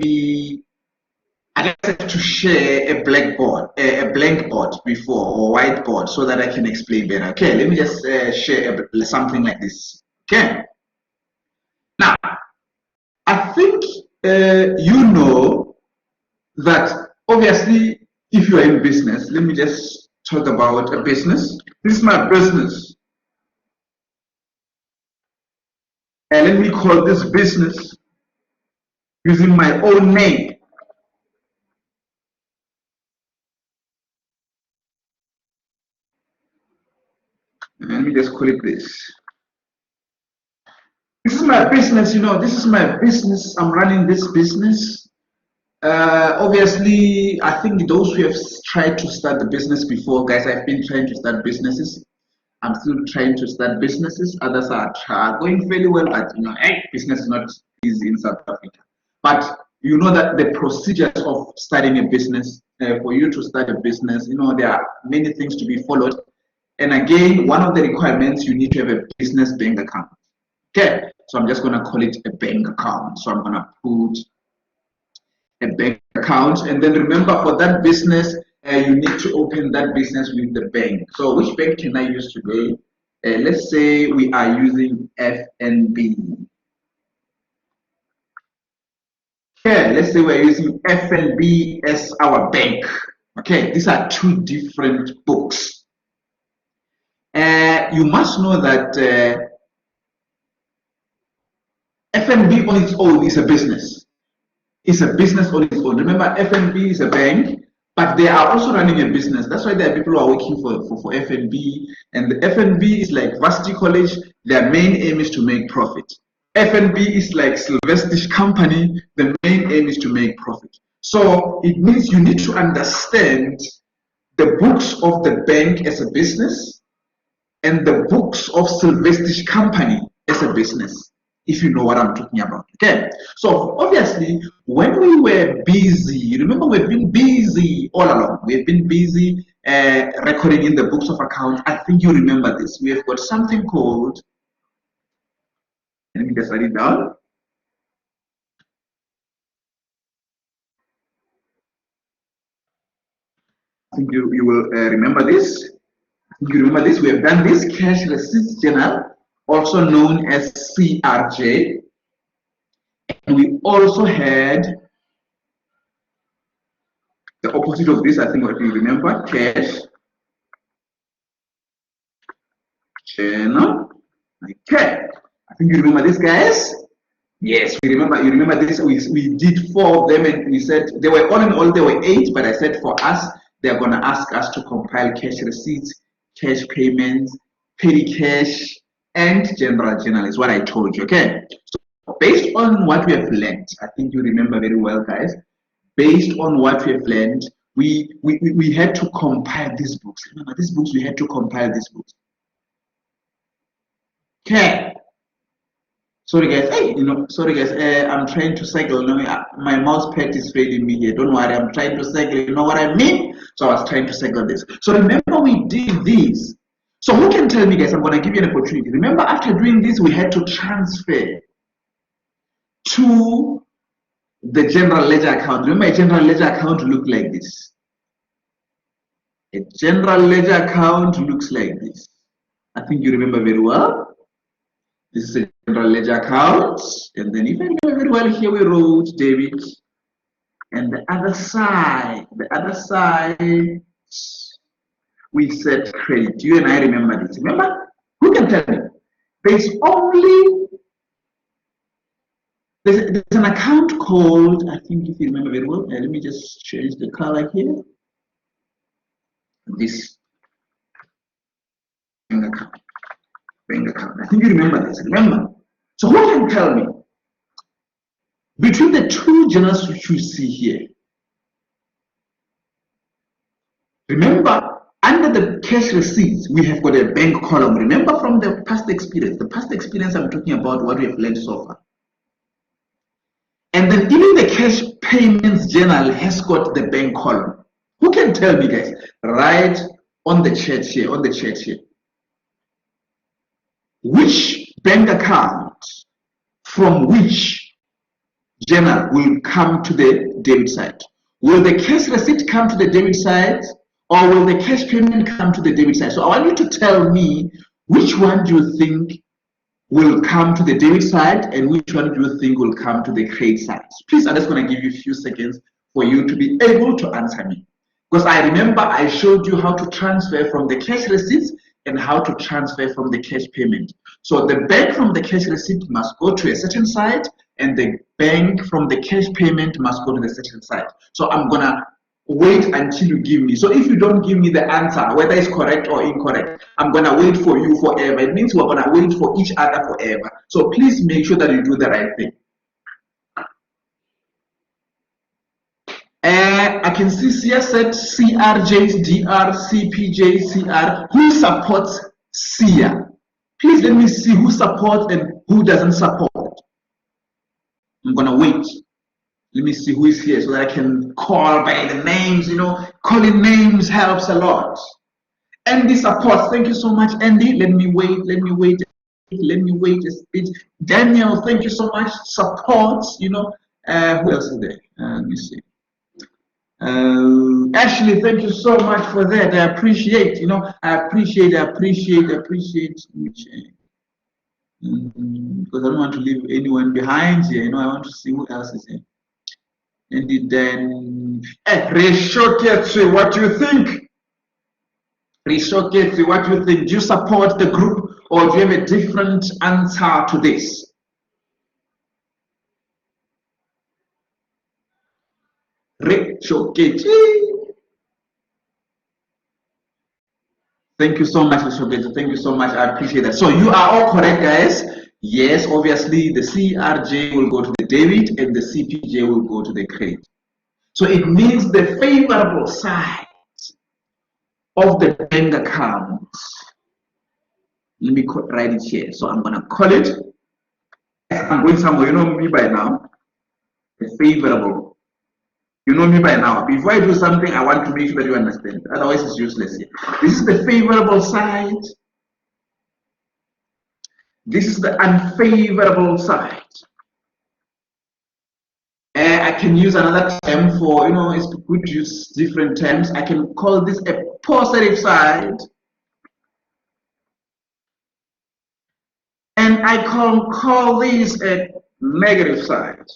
maybe I just have to share a blackboard, a blank board before or whiteboard so that I can explain better. Okay, let me just share something like this. Okay. Now, I think you know that obviously if you are in business, let me just talk about a business. This is my business. And let me call this business using my own name. Let me just call it this. This is my business, you know, this is my business. I'm running this business. Obviously, I think those who have tried to start the business before, guys, I've been trying to start businesses. I'm still trying to start businesses. Others are going fairly well, but you know, business is not easy in South Africa. But you know that the procedures of starting a business, for you to start a business, you know, there are many things to be followed. And again, one of the requirements, you need to have a business bank account. Okay, so I'm just going to call it a bank account. So I'm going to put a bank account, and then remember, for that business, you need to open that business with the bank. So which bank can I use today? Let's say we are using FNB. Okay, let's say we're using FNB as our bank. Okay, these are two different books. You must know that FNB on its own is a business. It's a business on its own. Remember, FNB is a bank, but they are also running a business. That's why there are people who are working for FNB. And the FNB is like Varsity College. Their main aim is to make profit. FNB is like Sylvester's company. The main aim is to make profit. So it means you need to understand the books of the bank as a business and the books of Sylvester's company as a business, if you know what I'm talking about. Okay, so obviously when we were busy, remember, we've been busy all along. We've been busy recording in the books of accounts. I think you remember this. We have got something called, let me just write it down. I think you will remember this. I think you remember this. We have done this cash receipts journal, also known as CRJ. And we also had the opposite of this, I think, what you remember, cash journal. Okay, I think you remember this, guys. Yes, we remember. You remember this? We did 4 of them, and we said they were all in all, there were 8. But I said for us, they're going to ask us to compile cash receipts, cash payments, petty cash, and general journal. Is what I told you. Okay. So based on what we have learned, I think you remember very well, guys. Based on what we have learned, we had to compile these books. Remember, these books, we had to compile these books. Okay. Sorry guys, hey, sorry guys, I'm trying to cycle. My mouse pad is failing me here. Don't worry, I'm trying to cycle. You know what I mean? So I was trying to cycle this. So remember, we did this. So who can tell me, guys? I'm going to give you an opportunity. Remember, after doing this, we had to transfer to the general ledger account. Remember, a general ledger account looks like this. A general ledger account looks like this. I think you remember very well. This is a general ledger account. And then if I remember very well, here we wrote debit. And the other side, we said credit. You and I remember this. Remember? Who can tell me? There's an account called, I think if you remember very well, let me just change the color here. This bank account. I think you remember this. Remember? So who can tell me? Between the 2 journals which you see here, remember, under the cash receipts, we have got a bank column. Remember from the past experience. The past experience, I'm talking about what we have learned so far. And then even the cash payments journal has got the bank column. Who can tell me, guys? Right on the chat here, Which bank account from which general will come to the debit side. Will the cash receipt come to the debit side, or will the cash payment come to the debit side? So I want you to tell me which one do you think will come to the debit side and which one do you think will come to the credit side? Please, I'm just going to give you a few seconds for you to be able to answer me. Because I remember I showed you how to transfer from the cash receipts and how to transfer from the cash payment. So the bank from the cash receipt must go to a certain side, and the bank from the cash payment must go to the certain side. So I'm going to wait until you give me. So if you don't give me the answer, whether it's correct or incorrect, I'm going to wait for you forever. It means we're going to wait for each other forever. So please make sure that you do the right thing. I can see Sia said CRJs, DR, CPJ, CR. Who supports Sia? Please let me see who supports and who doesn't support. I'm going to wait. Let me see who is here so that I can call by the names. You know, calling names helps a lot. Andy supports. Thank you so much, Andy. Let me wait. Let me wait. Let me wait a bit. Daniel, thank you so much. Supports. You know, who else is there? Let me see. Ashley, thank you so much for that. I appreciate. You know, I appreciate. Because I don't want to leave anyone behind here. You know, I want to see who else is here. And then, Reshoketsu, what do you think? Reshoketsu, what do you think? Do you support the group or do you have a different answer to this? Reshoketsu. Thank you so much, Reshoketsu. Thank you so much. I appreciate that. So you are all correct, guys. Yes, obviously the CRJ will go to the debit and the CPJ will go to the credit. So it means the favorable side of the bank account. Let me write it here. So I'm going to call it. I'm going somewhere. You know me by now. It's favorable. You know me by now. Before I do something, I want to make sure that you understand. Otherwise, it's useless here. This is the favorable side. This is the unfavorable side. I can use another term for, you know, it's good to use different terms. I can call this a positive side. And I can call this a negative side.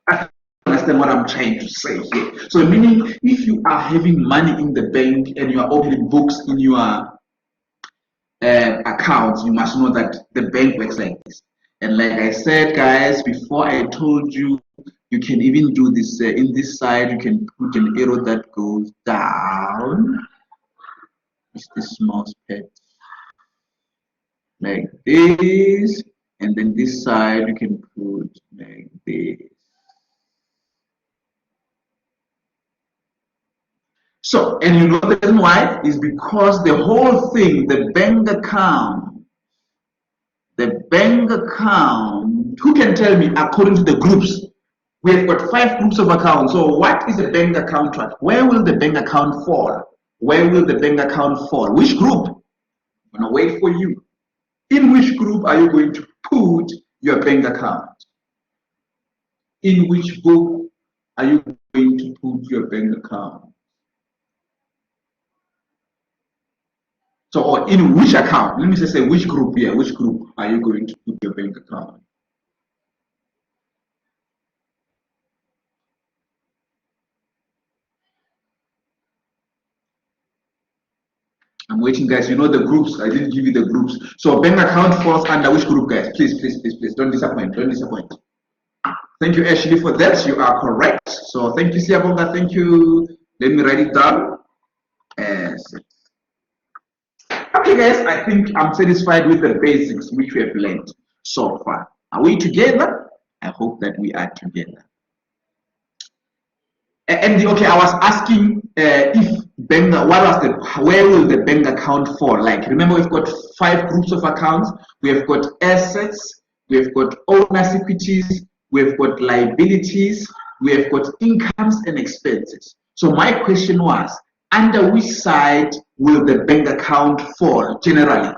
I understand what I'm trying to say here. So meaning if you are having money in the bank and you are opening books in your accounts, you must know that the bank works like this. And like I said, guys, before I told you, you can even do this in this side. You can put an arrow that goes down. It's this mouse pad like this, and then this side you can put like this. So, and you know the reason why is because the whole thing, the bank account, who can tell me according to the groups? We have got 5 groups of accounts. So what is a bank account track? Where will the bank account fall? Where will the bank account fall? Which group? I'm gonna wait for you. In which group are you going to put your bank account? In which book are you going to put your bank account? So, or in which account? Let me just say which group here. Which group are you going to put your bank account? I'm waiting, guys. You know the groups. I didn't give you the groups. So bank account falls under which group, guys? Please, please, please, please. Don't disappoint. Don't disappoint. Thank you, Ashley, for that. You are correct. So thank you, Siabonga. Thank you. Let me write it down. Okay, guys. I think I'm satisfied with the basics which we have learned so far. Are we together? I hope that we are together. And okay, I was asking if bank, where will the bank account fall? Like, remember, we've got 5 groups of accounts. We have got assets, we have got owner's equities, we have got liabilities, we have got incomes and expenses. So my question was, under which side will the bank account fall generally?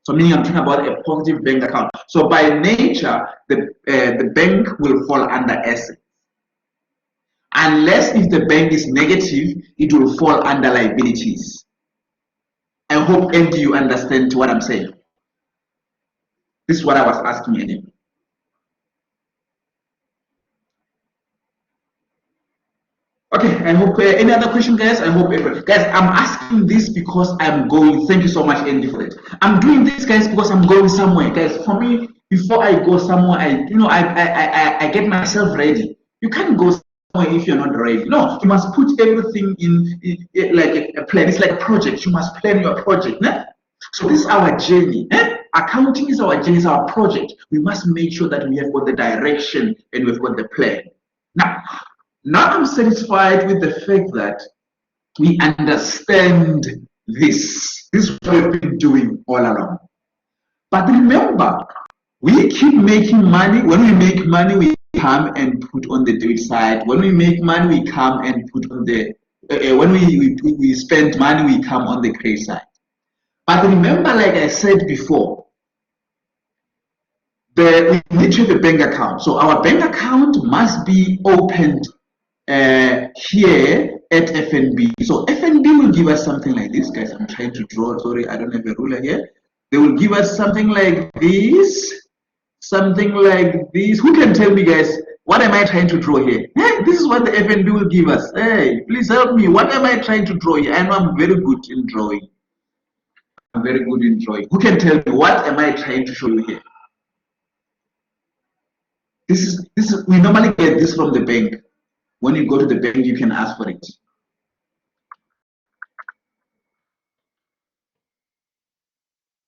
So meaning I'm talking about a positive bank account. So by nature, the bank will fall under assets. Unless if the bank is negative, it will fall under liabilities. I hope, Andy, you understand what I'm saying. This is what I was asking Andy. Okay, I hope any other question, guys? I hope guys, I'm asking this because I'm going. Thank you so much, Andy, for it. I'm doing this, guys, because I'm going somewhere, guys. For me, before I go somewhere, I get myself ready. You can't go somewhere if you're not ready. No, you must put everything in like a plan. It's like a project. You must plan your project. Né? So this is our journey. Eh? Accounting is our journey, is our project. We must make sure that we have got the direction and we've got the plan. Now I'm satisfied with the fact that we understand this. This is what we've been doing all along. But remember, we keep making money. When we make money, we come and put on the debit side. When we make money, we come and put on the when we spend money, we come on the credit side. But remember, like I said before, we need to have a bank account. So our bank account must be opened here at FNB. So FNB will give us something like this, guys. I'm trying to draw. Sorry, I don't have a ruler here. They will give us something like this. Something like this. Who can tell me, guys? What am I trying to draw here? Hey, this is what the FNB will give us. Hey, please help me. What am I trying to draw here? I know I'm very good in drawing. I'm very good in drawing. Who can tell me what am I trying to show you here? This is we normally get this from the bank. When you go to the bank, you can ask for it.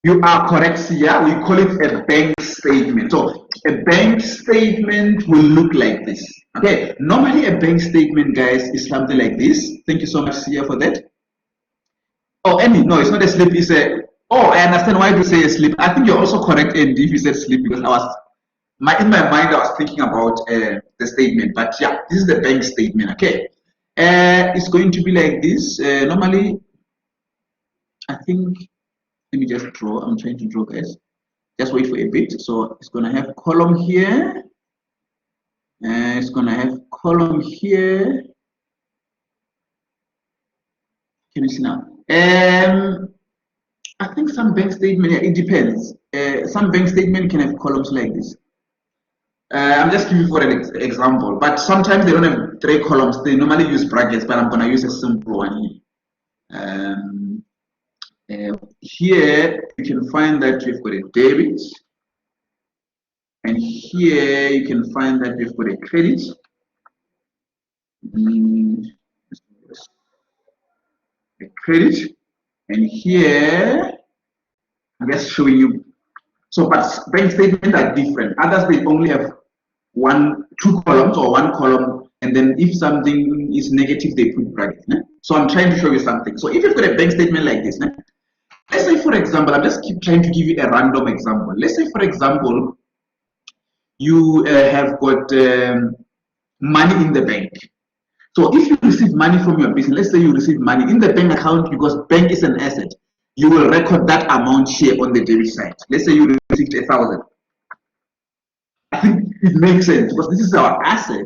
You are correct, Sia. We call it a bank statement. So a bank statement will look like this. Okay. Normally a bank statement, guys, is something like this. Thank you so much, Sia, for that. Oh, Andy, no, it's not a slip. It's a. Oh, I understand why you say a slip. I think you're also correct, Andy, if you said slip, because I was in my mind I was thinking about the statement. But yeah, this is the bank statement. Okay. It's going to be like this. Normally, I think. Let me just draw. I'm trying to draw, guys. Just wait for a bit. So it's gonna have column here. It's gonna have column here. Can you see now? I think some bank statement, yeah, it depends. Some bank statement can have columns like this. I'm just giving for an example, but sometimes they don't have 3 columns. They normally use brackets, but I'm gonna use a simple one here. Here you can find that we've got a debit, and here you can find that we've got a credit. A credit, and here I'm just showing you. So, but bank statements are different. Others they only have 2 columns or 1 column, and then if something is negative, they put brackets. Né? So I'm trying to show you something. So if you've got a bank statement like this, né? Let's say, for example, I'm just keep trying to give you a random example. Let's say, for example, you have got money in the bank. So if you receive money from your business, let's say you receive money in the bank account because bank is an asset, you will record that amount here on the debit side. Let's say you received 1,000. I think it makes sense because this is our asset,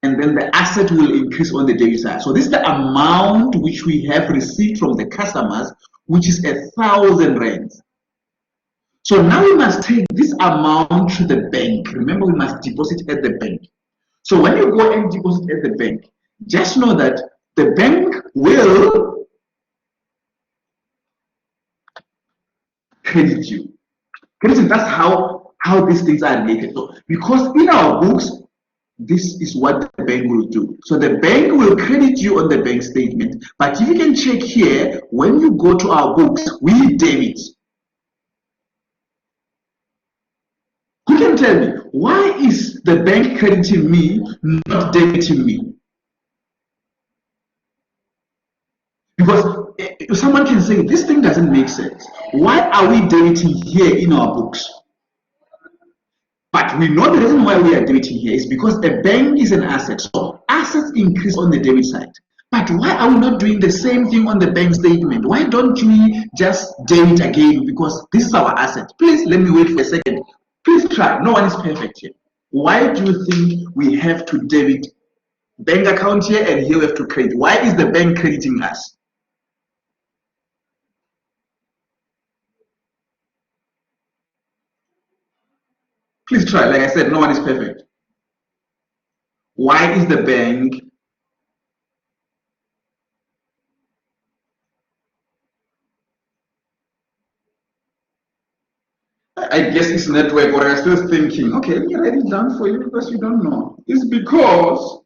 and then the asset will increase on the debit side. So this is the amount which we have received from the customers, which is 1,000 rands. So now we must take this amount to the bank. Remember, we must deposit at the bank. So when you go and deposit at the bank, just know that the bank will credit you. That's how these things are related. So because in our books, this is what the bank will do. So the bank will credit you on the bank statement. But if you can check here, when you go to our books, we debit. Who can tell me why is the bank crediting me, not debiting me? Because someone can say this thing doesn't make sense. Why are we debiting here in our books? But we know the reason why we are debiting here is because the bank is an asset. So assets increase on the debit side. But why are we not doing the same thing on the bank statement? Why don't we just debit again? Because this is our asset. Please let me wait for a second. Please try. No one is perfect here. Why do you think we have to debit bank account here and here we have to credit? Why is the bank crediting us? Please try. Like I said, no one is perfect. Why is the bank? I guess it's network, or I'm still thinking, okay, let me write it down for you because you don't know. It's because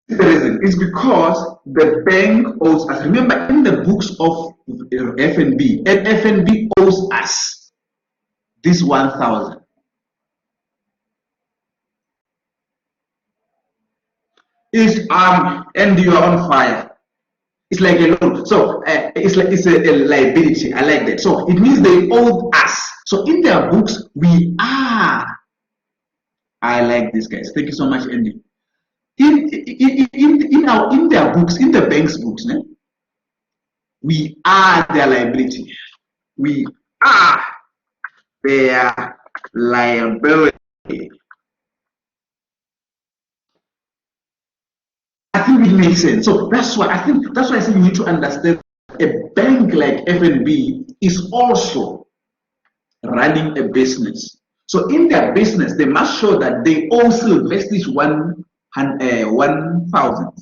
the reason is because the bank owes us. Remember, in the books of FNB, and FNB owes us this 1,000. Is and you are on fire. It's like a loan. So it's a liability. I like that. So it means they owe us. So in their books, we are. I like this, guys. Thank you so much, Andy. In their books, in the bank's books, we are their liability. We are their liability. I think it makes sense. So that's why I say you need to understand a bank like FNB is also running a business. So in their business, they must show that they owe Sylvester 1,000.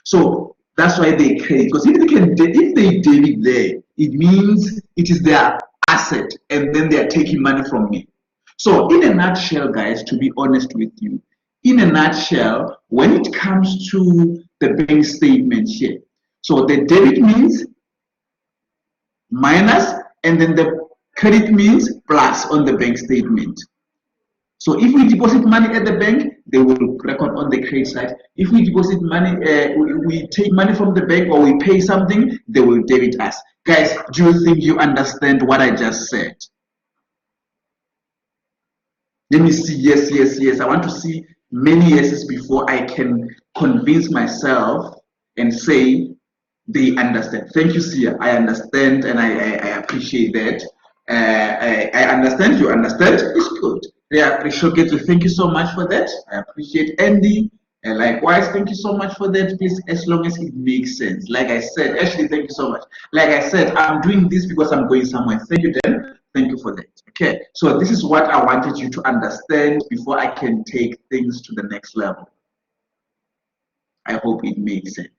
So that's why they credit. Because if they debit there, it means it is their asset, and then they are taking money from me. So in a nutshell, guys, to be honest with you, in a nutshell, when it comes to the bank statement here, so the debit means minus, and then the credit means plus on the bank statement. So if we deposit money at the bank, they will record on the credit side. If we deposit money, we take money from the bank or we pay something, they will debit us. Guys, do you think you understand what I just said? Let me see. Yes, yes, yes. I want to see many yeses before I can convince myself and say they understand. Thank you, Sia. I understand and I appreciate that. I understand. You understand. It's good. Yeah, I appreciate it. Thank you so much for that. I appreciate Andy. And likewise, thank you so much for that. Please, as long as it makes sense. Like I said, Ashley, thank you so much. Like I said, I'm doing this because I'm going somewhere. Thank you, Dan. Thank you for that. Okay, so this is what I wanted you to understand before I can take things to the next level. I hope it makes sense.